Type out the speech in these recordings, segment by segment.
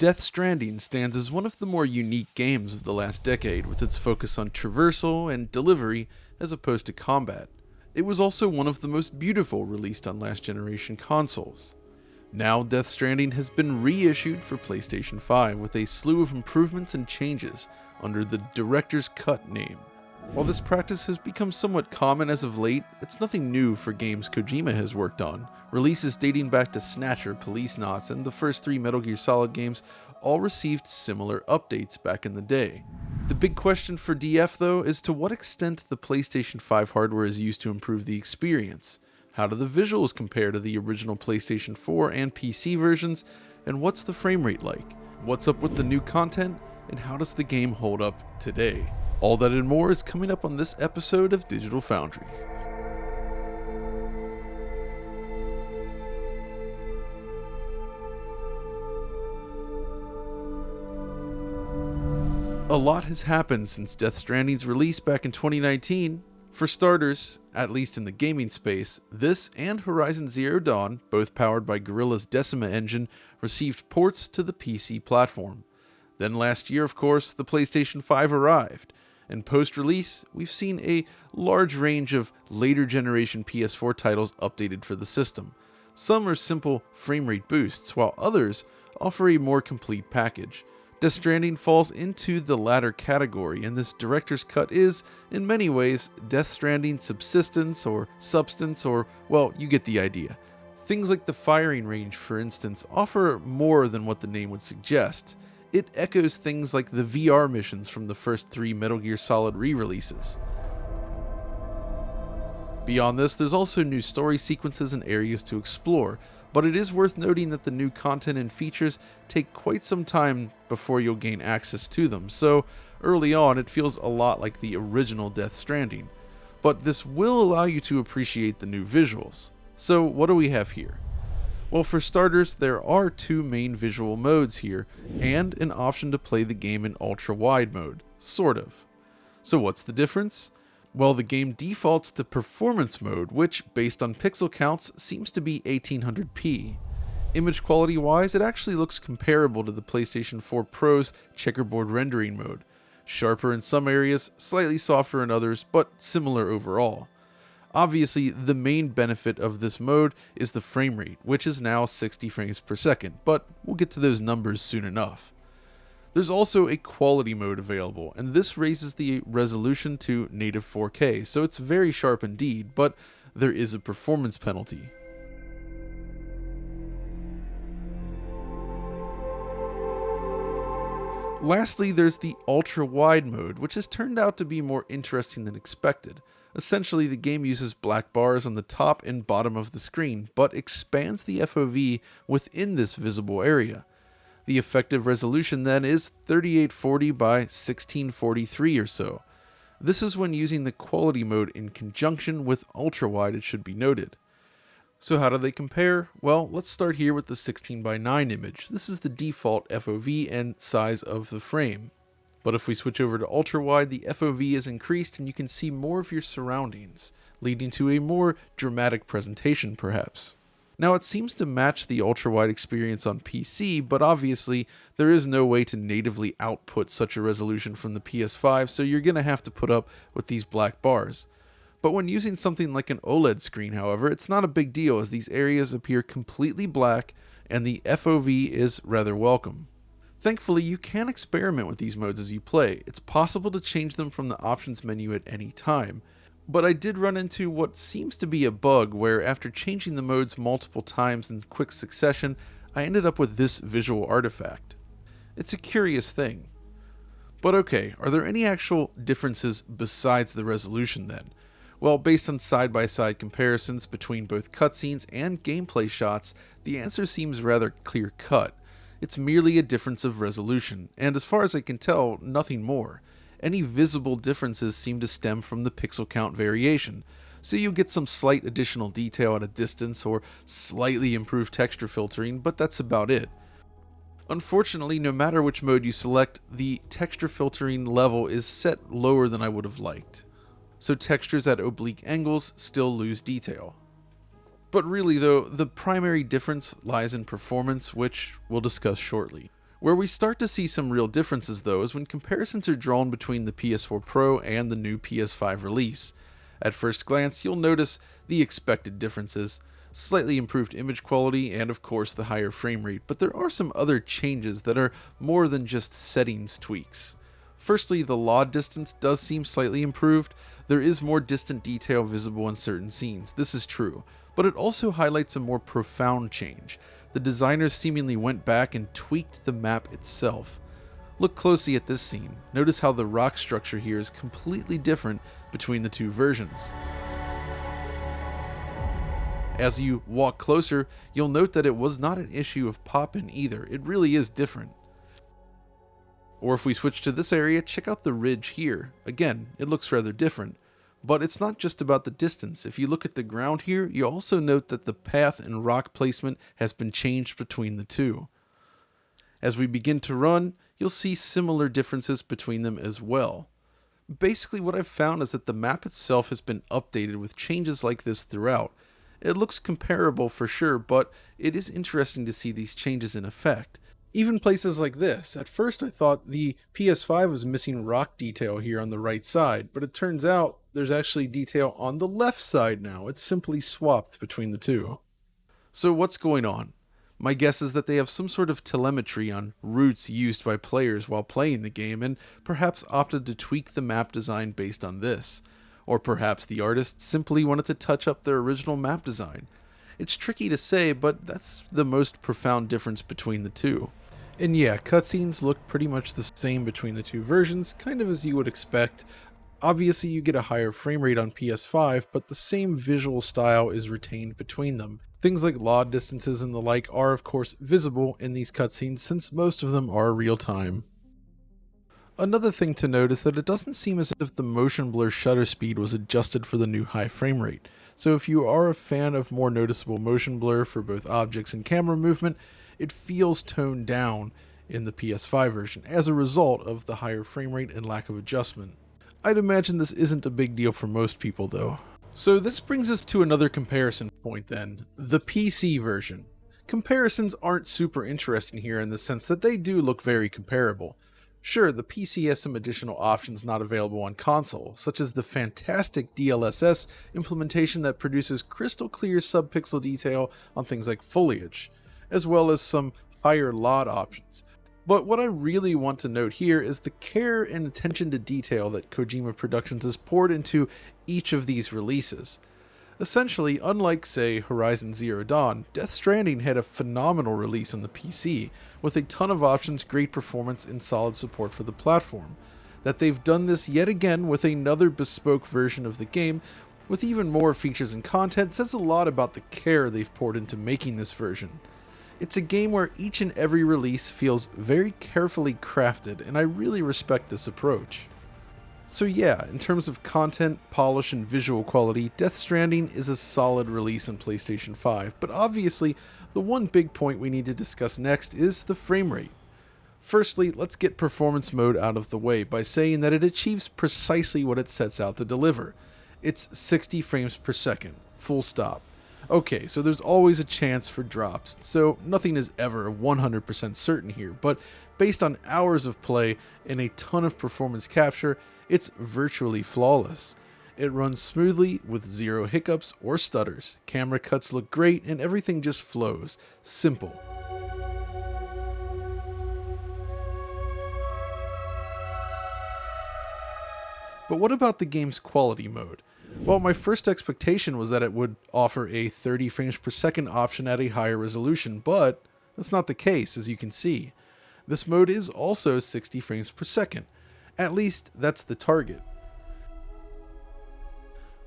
Death Stranding stands as one of the more unique games of the last decade, with its focus on traversal and delivery as opposed to combat. It was also one of the most beautiful released on last generation consoles. Now Death Stranding has been reissued for PlayStation 5 with a slew of improvements and changes under the Director's Cut name. While this practice has become somewhat common as of late, it's nothing new for games Kojima has worked on. Releases dating back to Snatcher, Policenauts, and the first 3 Metal Gear Solid games all received similar updates back in the day. The big question for DF though is to what extent the PlayStation 5 hardware is used to improve the experience. How do the visuals compare to the original PlayStation 4 and PC versions, and what's the frame rate like? What's up with the new content, and how does the game hold up today? All that and more is coming up on this episode of Digital Foundry. A lot has happened since Death Stranding's release back in 2019. For starters, at least in the gaming space, this and Horizon Zero Dawn, both powered by Guerrilla's Decima engine, received ports to the PC platform. Then last year, of course, the PlayStation 5 arrived, and post-release, we've seen a large range of later generation PS4 titles updated for the system. Some are simple frame rate boosts, while others offer a more complete package. Death Stranding falls into the latter category, and this director's cut is, in many ways, Death Stranding's subsistence or substance, or, well, you get the idea. Things like the firing range, for instance, offer more than what the name would suggest. It echoes things like the VR missions from the first 3 Metal Gear Solid re-releases. Beyond this, there's also new story sequences and areas to explore, but it is worth noting that the new content and features take quite some time before you'll gain access to them, so early on it feels a lot like the original Death Stranding. But this will allow you to appreciate the new visuals. So what do we have here? Well, for starters, there are 2 main visual modes here, and an option to play the game in ultra-wide mode, sort of. So what's the difference? Well, the game defaults to performance mode, which, based on pixel counts, seems to be 1800p. Image quality wise, it actually looks comparable to the PlayStation 4 Pro's checkerboard rendering mode. Sharper in some areas, slightly softer in others, but similar overall. Obviously, the main benefit of this mode is the frame rate, which is now 60 frames per second, but we'll get to those numbers soon enough. There's also a quality mode available, and this raises the resolution to native 4K, so it's very sharp indeed, but there is a performance penalty. Lastly, there's the ultra-wide mode, which has turned out to be more interesting than expected. Essentially, the game uses black bars on the top and bottom of the screen, but expands the FOV within this visible area. The effective resolution then is 3840 by 1643 or so. This is when using the quality mode in conjunction with ultra-wide, it should be noted. So how do they compare? Well, let's start here with the 16:9 image. This is the default FOV and size of the frame. But if we switch over to ultra-wide, the FOV is increased and you can see more of your surroundings, leading to a more dramatic presentation perhaps. Now it seems to match the ultra-wide experience on PC, but obviously there is no way to natively output such a resolution from the PS5, so you're going to have to put up with these black bars. But when using something like an OLED screen, however, it's not a big deal as these areas appear completely black and the FOV is rather welcome. Thankfully, you can experiment with these modes as you play. It's possible to change them from the options menu at any time. But I did run into what seems to be a bug where after changing the modes multiple times in quick succession, I ended up with this visual artifact. It's a curious thing. But okay, are there any actual differences besides the resolution then? Well, based on side-by-side comparisons between both cutscenes and gameplay shots, the answer seems rather clear-cut. It's merely a difference of resolution, and as far as I can tell, nothing more. Any visible differences seem to stem from the pixel count variation, so you get some slight additional detail at a distance or slightly improved texture filtering, but that's about it. Unfortunately, no matter which mode you select, the texture filtering level is set lower than I would have liked. So textures at oblique angles still lose detail. But really though, the primary difference lies in performance, which we'll discuss shortly. Where we start to see some real differences though is when comparisons are drawn between the PS4 Pro and the new PS5 release. At first glance, you'll notice the expected differences, slightly improved image quality, and of course the higher frame rate, but there are some other changes that are more than just settings tweaks. Firstly, the LOD distance does seem slightly improved. There is more distant detail visible in certain scenes, this is true, but it also highlights a more profound change. The designers seemingly went back and tweaked the map itself. Look closely at this scene. Notice how the rock structure here is completely different between the two versions. As you walk closer, you'll note that it was not an issue of pop-in either. It really is different. Or if we switch to this area, check out the ridge here. Again, it looks rather different. But it's not just about the distance. If you look at the ground here, you also note that the path and rock placement has been changed between the two. As we begin to run, you'll see similar differences between them as well. Basically what I've found is that the map itself has been updated with changes like this throughout. It looks comparable for sure, but it is interesting to see these changes in effect. Even places like this. At first I thought the PS5 was missing rock detail here on the right side, but it turns out there's actually detail on the left side now. It's simply swapped between the two. So what's going on? My guess is that they have some sort of telemetry on routes used by players while playing the game and perhaps opted to tweak the map design based on this. Or perhaps the artists simply wanted to touch up their original map design. It's tricky to say, but that's the most profound difference between the two. And yeah, cutscenes look pretty much the same between the two versions, kind of as you would expect. Obviously you get a higher frame rate on PS5, but the same visual style is retained between them. Things like LOD distances and the like are of course visible in these cutscenes since most of them are real time. Another thing to note is that it doesn't seem as if the motion blur shutter speed was adjusted for the new high frame rate. So if you are a fan of more noticeable motion blur for both objects and camera movement, it feels toned down in the PS5 version as a result of the higher frame rate and lack of adjustment. I'd imagine this isn't a big deal for most people though. So this brings us to another comparison point then, the PC version. Comparisons aren't super interesting here in the sense that they do look very comparable. Sure, the PC has some additional options not available on console, such as the fantastic DLSS implementation that produces crystal clear subpixel detail on things like foliage, as well as some higher LOD options. But what I really want to note here is the care and attention to detail that Kojima Productions has poured into each of these releases. Essentially, unlike say Horizon Zero Dawn, Death Stranding had a phenomenal release on the PC, with a ton of options, great performance, and solid support for the platform. That they've done this yet again with another bespoke version of the game, with even more features and content, says a lot about the care they've poured into making this version. It's a game where each and every release feels very carefully crafted, and I really respect this approach. So yeah, in terms of content, polish, and visual quality, Death Stranding is a solid release on PlayStation 5, but obviously, the one big point we need to discuss next is the frame rate. Firstly, let's get performance mode out of the way by saying that it achieves precisely what it sets out to deliver. It's 60 frames per second, full stop. Okay, so there's always a chance for drops, so nothing is ever 100% certain here, but based on hours of play and a ton of performance capture, it's virtually flawless. It runs smoothly with zero hiccups or stutters, camera cuts look great, and everything just flows. Simple. But what about the game's quality mode? Well, my first expectation was that it would offer a 30 frames per second option at a higher resolution, but that's not the case, as you can see. This mode is also 60 frames per second. At least, that's the target.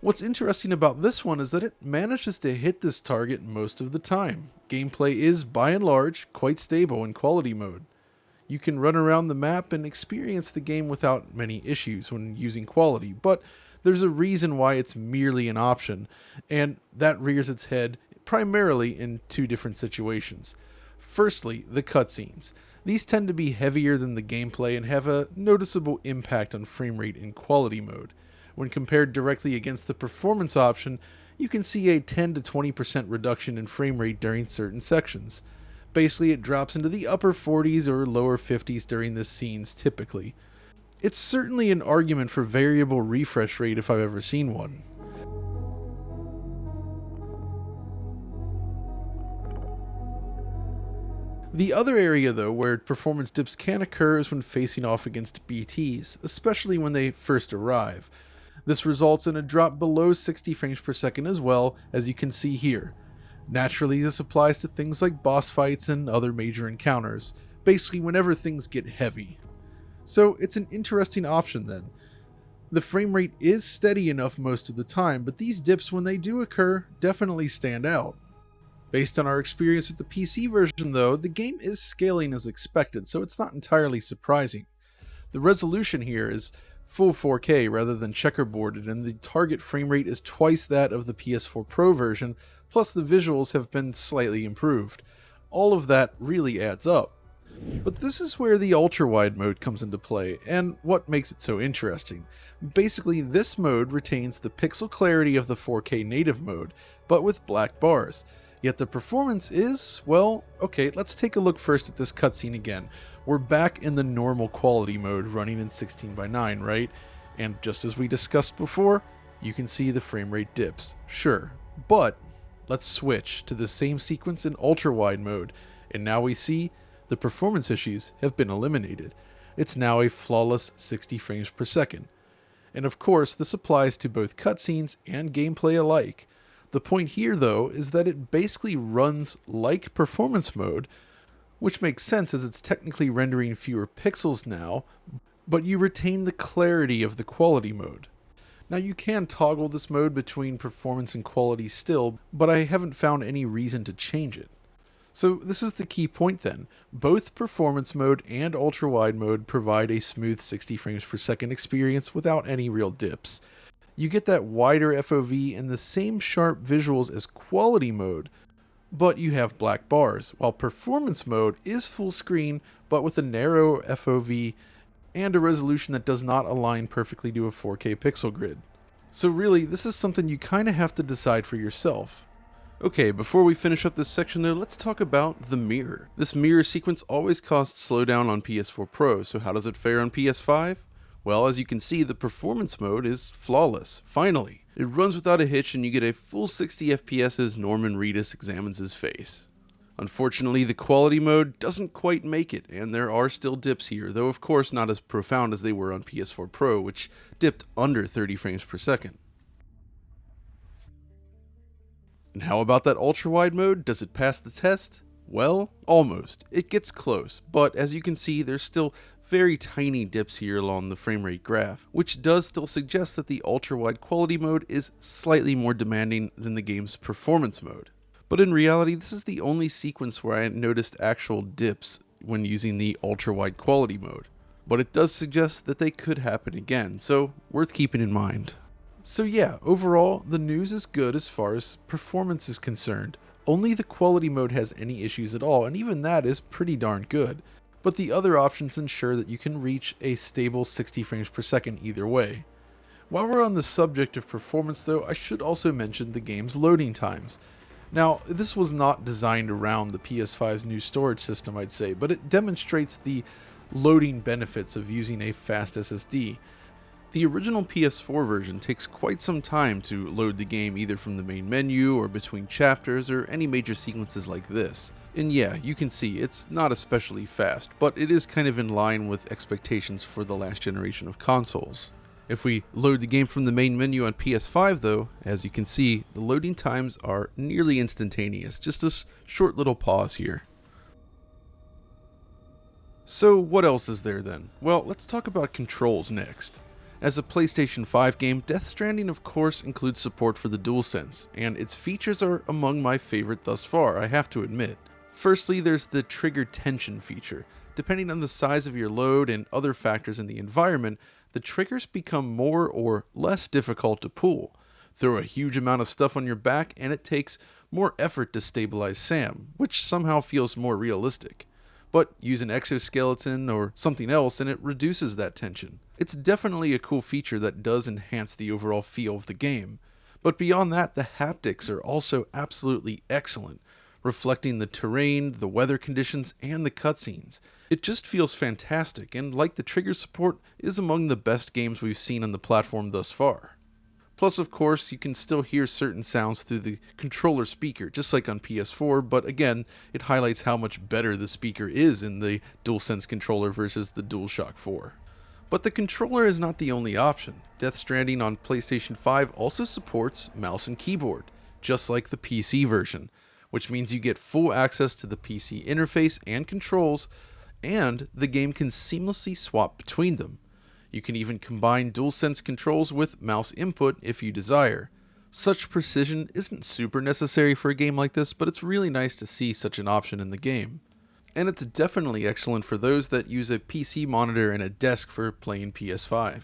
What's interesting about this one is that it manages to hit this target most of the time. Gameplay is, by and large, quite stable in quality mode. You can run around the map and experience the game without many issues when using quality, but there's a reason why it's merely an option, and that rears its head primarily in two different situations. Firstly, the cutscenes. These tend to be heavier than the gameplay and have a noticeable impact on frame rate in quality mode. When compared directly against the performance option, you can see a 10 to 20% reduction in frame rate during certain sections. Basically, it drops into the upper 40s or lower 50s during the scenes typically. It's certainly an argument for variable refresh rate if I've ever seen one. The other area, though, where performance dips can occur is when facing off against BTs, especially when they first arrive. This results in a drop below 60 frames per second as well, as you can see here. Naturally, this applies to things like boss fights and other major encounters, basically whenever things get heavy. So it's an interesting option then. The frame rate is steady enough most of the time, but these dips, when they do occur, definitely stand out. Based on our experience with the PC version though, the game is scaling as expected, so it's not entirely surprising. The resolution here is full 4K rather than checkerboarded, and the target frame rate is twice that of the PS4 Pro version, plus the visuals have been slightly improved. All of that really adds up. But this is where the ultra-wide mode comes into play, and what makes it so interesting. Basically, this mode retains the pixel clarity of the 4K native mode, but with black bars. Yet the performance is, well, okay, let's take a look first at this cutscene again. We're back in the normal quality mode running in 16:9, right? And just as we discussed before, you can see the frame rate dips. Sure, but let's switch to the same sequence in ultra-wide mode, and now we see the performance issues have been eliminated. It's now a flawless 60 frames per second. And of course, this applies to both cutscenes and gameplay alike. The point here, though, is that it basically runs like performance mode, which makes sense as it's technically rendering fewer pixels now, but you retain the clarity of the quality mode. Now you can toggle this mode between performance and quality still, but I haven't found any reason to change it. So this is the key point then. Both performance mode and ultra-wide mode provide a smooth 60 frames per second experience without any real dips. You get that wider FOV and the same sharp visuals as quality mode, but you have black bars, while performance mode is full screen, but with a narrow FOV and a resolution that does not align perfectly to a 4K pixel grid. So really, this is something you kind of have to decide for yourself. Okay, before we finish up this section though, let's talk about the mirror. This mirror sequence always caused slowdown on PS4 Pro, so how does it fare on PS5? Well, as you can see, the performance mode is flawless. Finally! It runs without a hitch and you get a full 60 FPS as Norman Reedus examines his face. Unfortunately, the quality mode doesn't quite make it, and there are still dips here, though of course not as profound as they were on PS4 Pro, which dipped under 30 frames per second. And how about that ultra-wide mode? Does it pass the test? Well, almost. It gets close, but as you can see, there's still very tiny dips here along the frame rate graph, which does still suggest that the ultra-wide quality mode is slightly more demanding than the game's performance mode. But in reality, this is the only sequence where I noticed actual dips when using the ultra-wide quality mode. But it does suggest that they could happen again, so worth keeping in mind. So yeah, overall, the news is good as far as performance is concerned. Only the quality mode has any issues at all, and even that is pretty darn good. But the other options ensure that you can reach a stable 60 frames per second either way. While we're on the subject of performance though, I should also mention the game's loading times. Now, this was not designed around the PS5's new storage system, I'd say, but it demonstrates the loading benefits of using a fast SSD. The original PS4 version takes quite some time to load the game either from the main menu or between chapters or any major sequences like this. And yeah, you can see it's not especially fast, but it is kind of in line with expectations for the last generation of consoles. If we load the game from the main menu on PS5 though, as you can see, the loading times are nearly instantaneous, just a short little pause here. So what else is there then? Well, let's talk about controls next. As a PlayStation 5 game, Death Stranding of course includes support for the DualSense, and its features are among my favorite thus far, I have to admit. Firstly, there's the trigger tension feature. Depending on the size of your load and other factors in the environment, the triggers become more or less difficult to pull. Throw a huge amount of stuff on your back and it takes more effort to stabilize Sam, which somehow feels more realistic. But use an exoskeleton or something else and it reduces that tension. It's definitely a cool feature that does enhance the overall feel of the game. But beyond that, the haptics are also absolutely excellent. reflecting the terrain, the weather conditions, and the cutscenes. It just feels fantastic, and like the trigger support, is among the best games we've seen on the platform thus far. Plus, of course, you can still hear certain sounds through the controller speaker, just like on PS4, but again, it highlights how much better the speaker is in the DualSense controller versus the DualShock 4. But the controller is not the only option. Death Stranding on PlayStation 5 also supports mouse and keyboard, just like the PC version, which means you get full access to the PC interface and controls, and the game can seamlessly swap between them. You can even combine DualSense controls with mouse input if you desire. Such precision isn't super necessary for a game like this, but it's really nice to see such an option in the game. And it's definitely excellent for those that use a PC monitor and a desk for playing PS5.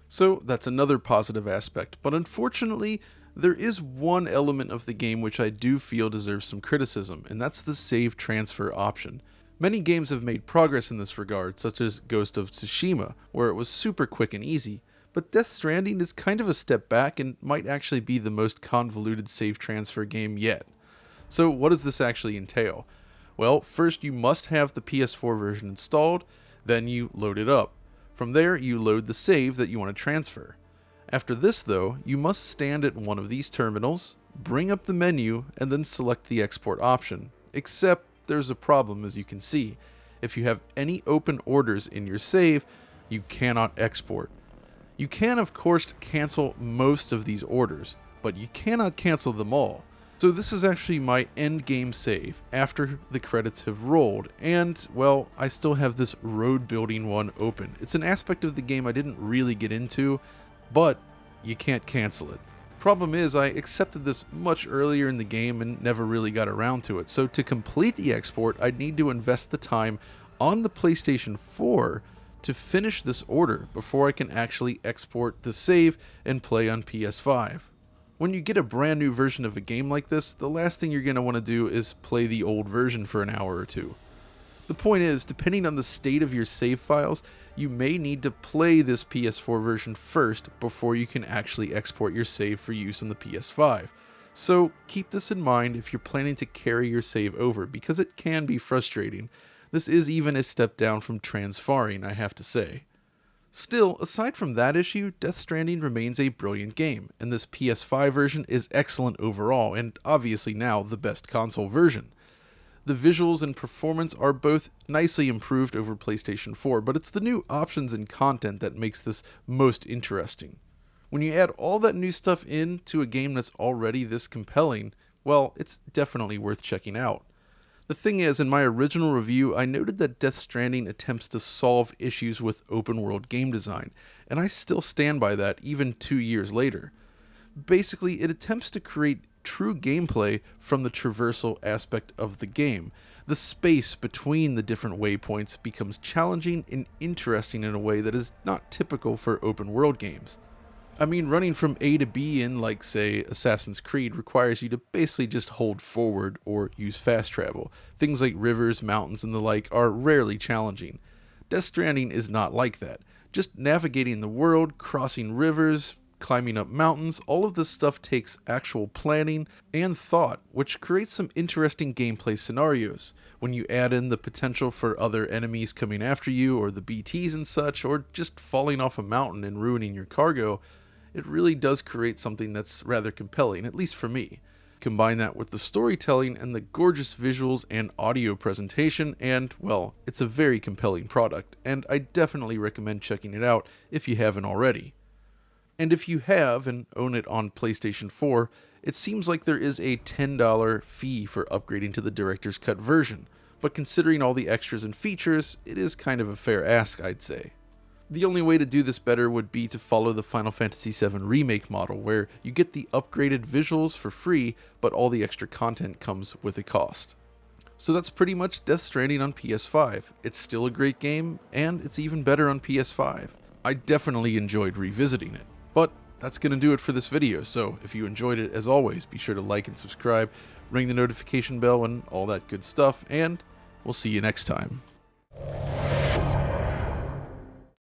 So that's another positive aspect, but unfortunately, there is one element of the game which I do feel deserves some criticism, and that's the save transfer option. Many games have made progress in this regard, such as Ghost of Tsushima, where it was super quick and easy, but Death Stranding is kind of a step back and might actually be the most convoluted save transfer game yet. So what does this actually entail? Well, first you must have the PS4 version installed, then you load it up. From there, you load the save that you want to transfer. After this though, you must stand at one of these terminals, bring up the menu, and then select the export option, except there's a problem, as you can see. If you have any open orders in your save, you cannot export. You can of course cancel most of these orders, but you cannot cancel them all. So this is actually my end game save after the credits have rolled, and well, I still have this road building one open. It's an aspect of the game I didn't really get into, but you can't cancel it. Problem is, I accepted this much earlier in the game and never really got around to it, so to complete the export, I'd need to invest the time on the PlayStation 4 to finish this order before I can actually export the save and play on PS5. When you get a brand new version of a game like this, the last thing you're going to want to do is play the old version for an hour or two. The point is, depending on the state of your save files, you may need to play this PS4 version first before you can actually export your save for use on the PS5. So keep this in mind if you're planning to carry your save over, because it can be frustrating. This is even a step down from transferring, I have to say. Still, aside from that issue, Death Stranding remains a brilliant game, and this PS5 version is excellent overall, and obviously now the best console version. The visuals and performance are both nicely improved over PlayStation 4, but it's the new options and content that makes this most interesting. When you add all that new stuff in to a game that's already this compelling, well, it's definitely worth checking out. The thing is, in my original review, I noted that Death Stranding attempts to solve issues with open world game design, and I still stand by that even 2 years later. Basically, it attempts to create true gameplay from the traversal aspect of the game. The space between the different waypoints becomes challenging and interesting in a way that is not typical for open world games. I mean, running from A to B in, like, say, Assassin's Creed requires you to basically just hold forward or use fast travel. Things like rivers, mountains, and the like are rarely challenging. Death Stranding is not like that. Just navigating the world, crossing rivers, climbing up mountains, all of this stuff takes actual planning and thought, which creates some interesting gameplay scenarios. When you add in the potential for other enemies coming after you, or the BTs and such, or just falling off a mountain and ruining your cargo, it really does create something that's rather compelling, at least for me. Combine that with the storytelling and the gorgeous visuals and audio presentation, and, well, it's a very compelling product, and I definitely recommend checking it out if you haven't already. And if you have and own it on PlayStation 4, it seems like there is a $10 fee for upgrading to the Director's Cut version, but considering all the extras and features, it is kind of a fair ask, I'd say. The only way to do this better would be to follow the Final Fantasy VII Remake model, where you get the upgraded visuals for free, but all the extra content comes with a cost. So that's pretty much Death Stranding on PS5. It's still a great game, and it's even better on PS5. I definitely enjoyed revisiting it. But that's going to do it for this video, so if you enjoyed it, as always, be sure to like and subscribe, ring the notification bell and all that good stuff, and we'll see you next time.